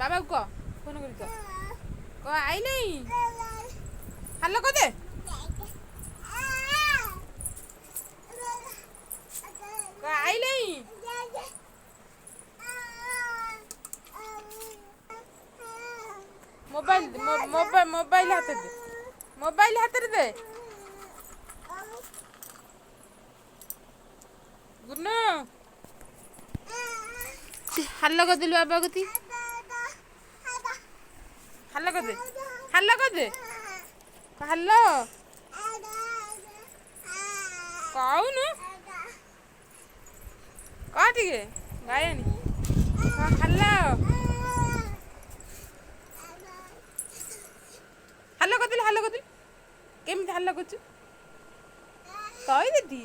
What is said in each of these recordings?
बाबा को फोन कर आई नहीं हल्ला कर दे आई नहीं मोबाइल मोबाइल मोबाइल हाथ दे गुन्नू हल्ला कर दिलु बाबा को हल्ला कर दे हल्ला कहून कह टे गायनी हल्ला हल्ला कर केମିତି हल्ला କରୁଛୁ କହିଦେବି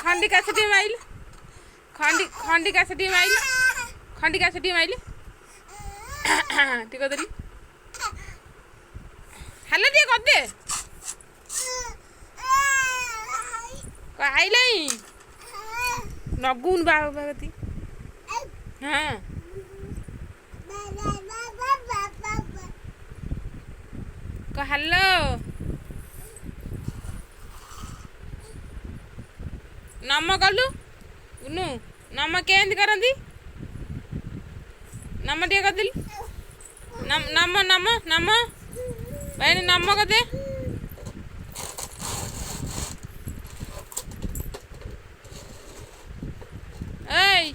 खंडी कैसे माइल खंडी कैसे माइल ठीक है हल्ला दिए कर दे आई नहीं नगुन बाबा हाँ हेलो नम कलु गुनु नम केंदी करंदी नम टे कर नम नम नम भाई नम कदे ऐ